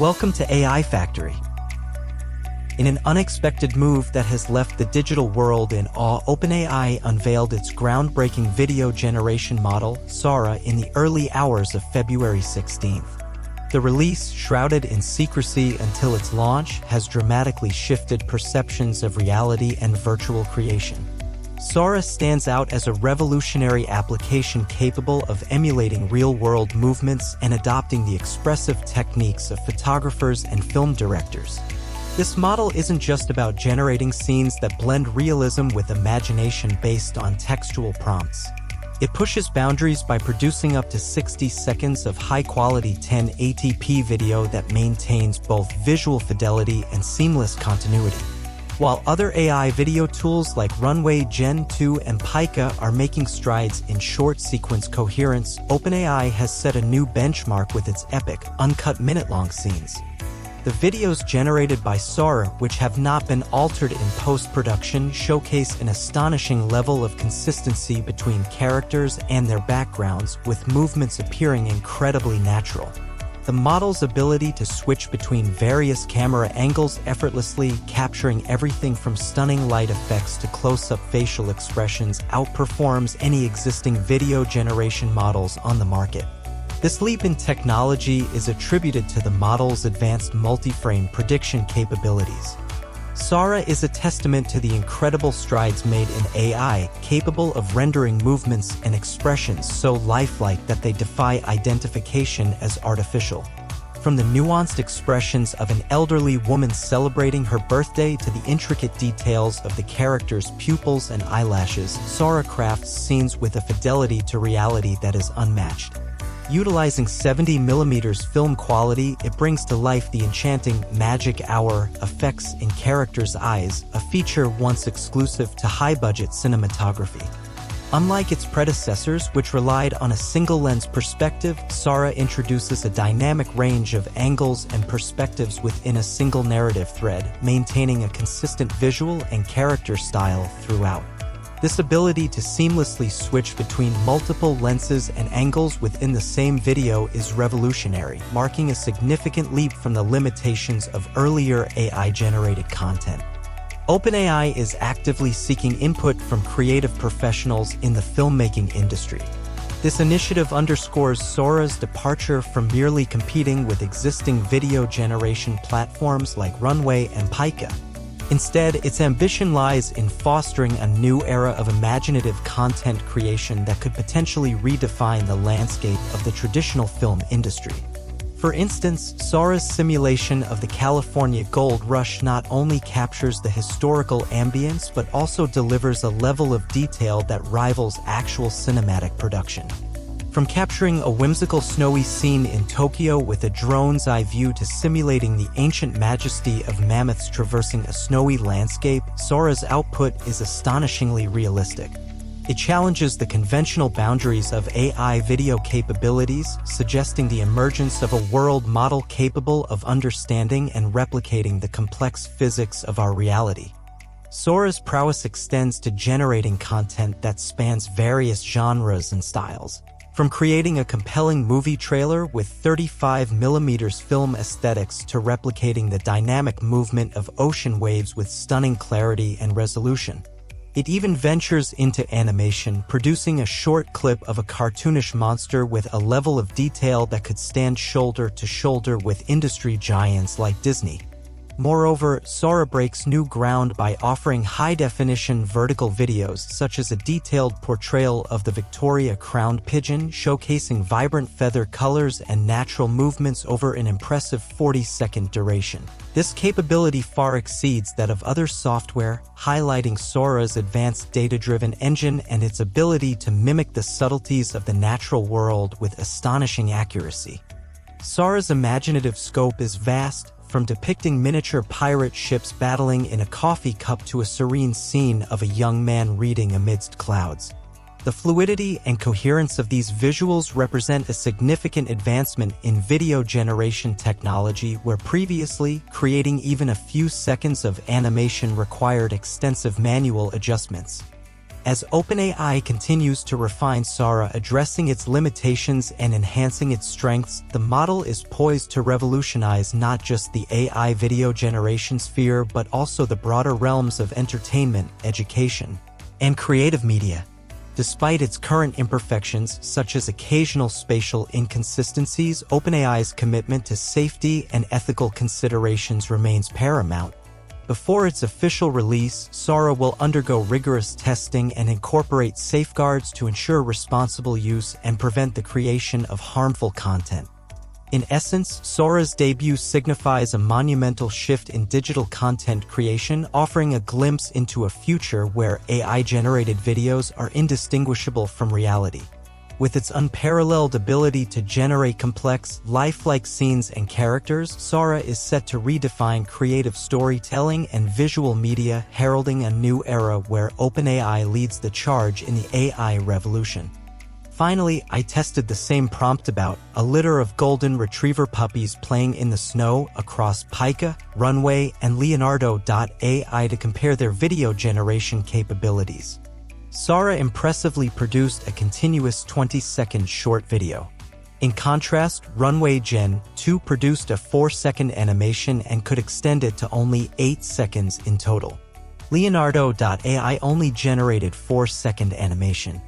Welcome to AI Factory. In an unexpected move that has left the digital world in awe, OpenAI unveiled its groundbreaking video generation model, Sora, in the early hours of February 16th. The release, shrouded in secrecy until its launch, has dramatically shifted perceptions of reality and virtual creation. Sora stands out as a revolutionary application capable of emulating real-world movements and adopting the expressive techniques of photographers and film directors. This model isn't just about generating scenes that blend realism with imagination based on textual prompts. It pushes boundaries by producing up to 60 seconds of high-quality 1080p video that maintains both visual fidelity and seamless continuity. While other AI video tools like Runway Gen 2 and Pika are making strides in short sequence coherence, OpenAI has set a new benchmark with its epic, uncut minute-long scenes. The videos generated by Sora, which have not been altered in post-production, showcase an astonishing level of consistency between characters and their backgrounds, with movements appearing incredibly natural. The model's ability to switch between various camera angles effortlessly, capturing everything from stunning light effects to close-up facial expressions, outperforms any existing video generation models on the market. This leap in technology is attributed to the model's advanced multi-frame prediction capabilities. Sora is a testament to the incredible strides made in AI, capable of rendering movements and expressions so lifelike that they defy identification as artificial. From the nuanced expressions of an elderly woman celebrating her birthday to the intricate details of the character's pupils and eyelashes, Sora crafts scenes with a fidelity to reality that is unmatched. Utilizing 70mm film quality, it brings to life the enchanting magic hour effects in characters' eyes, a feature once exclusive to high-budget cinematography. Unlike its predecessors, which relied on a single-lens perspective, Sora introduces a dynamic range of angles and perspectives within a single narrative thread, maintaining a consistent visual and character style throughout. This ability to seamlessly switch between multiple lenses and angles within the same video is revolutionary, marking a significant leap from the limitations of earlier AI-generated content. OpenAI is actively seeking input from creative professionals in the filmmaking industry. This initiative underscores Sora's departure from merely competing with existing video generation platforms like Runway and Pika. Instead, its ambition lies in fostering a new era of imaginative content creation that could potentially redefine the landscape of the traditional film industry. For instance, Sora's simulation of the California Gold Rush not only captures the historical ambience but also delivers a level of detail that rivals actual cinematic production. From capturing a whimsical snowy scene in Tokyo with a drone's eye view to simulating the ancient majesty of mammoths traversing a snowy landscape, Sora's output is astonishingly realistic. It challenges the conventional boundaries of AI video capabilities, suggesting the emergence of a world model capable of understanding and replicating the complex physics of our reality. Sora's prowess extends to generating content that spans various genres and styles. From creating a compelling movie trailer with 35mm film aesthetics to replicating the dynamic movement of ocean waves with stunning clarity and resolution. It even ventures into animation, producing a short clip of a cartoonish monster with a level of detail that could stand shoulder to shoulder with industry giants like Disney. Moreover, Sora breaks new ground by offering high-definition vertical videos such as a detailed portrayal of the Victoria crowned pigeon showcasing vibrant feather colors and natural movements over an impressive 40-second duration. This capability far exceeds that of other software, highlighting Sora's advanced data-driven engine and its ability to mimic the subtleties of the natural world with astonishing accuracy. Sora's imaginative scope is vast, from depicting miniature pirate ships battling in a coffee cup to a serene scene of a young man reading amidst clouds. The fluidity and coherence of these visuals represent a significant advancement in video generation technology where previously, creating even a few seconds of animation required extensive manual adjustments. As OpenAI continues to refine Sora, addressing its limitations and enhancing its strengths, the model is poised to revolutionize not just the AI video generation sphere but also the broader realms of entertainment, education, and creative media. Despite its current imperfections, such as occasional spatial inconsistencies, OpenAI's commitment to safety and ethical considerations remains paramount. Before its official release, Sora will undergo rigorous testing and incorporate safeguards to ensure responsible use and prevent the creation of harmful content. In essence, Sora's debut signifies a monumental shift in digital content creation, offering a glimpse into a future where AI-generated videos are indistinguishable from reality. With its unparalleled ability to generate complex, lifelike scenes and characters, Sora is set to redefine creative storytelling and visual media, heralding a new era where OpenAI leads the charge in the AI revolution. Finally, I tested the same prompt about a litter of golden retriever puppies playing in the snow across Pika, Runway, and Leonardo.AI to compare their video generation capabilities. Sora impressively produced a continuous 20-second short video. In contrast, Runway Gen 2 produced a 4-second animation and could extend it to only 8 seconds in total. Leonardo.AI only generated 4-second animation.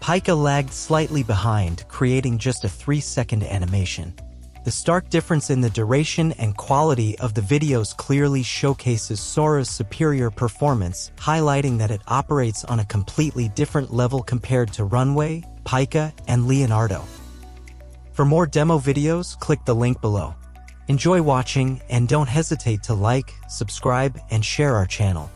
Pika lagged slightly behind, creating just a 3-second animation. The stark difference in the duration and quality of the videos clearly showcases Sora's superior performance, highlighting that it operates on a completely different level compared to Runway, Pika, and Leonardo. For more demo videos, click the link below. Enjoy watching and don't hesitate to like, subscribe, and share our channel.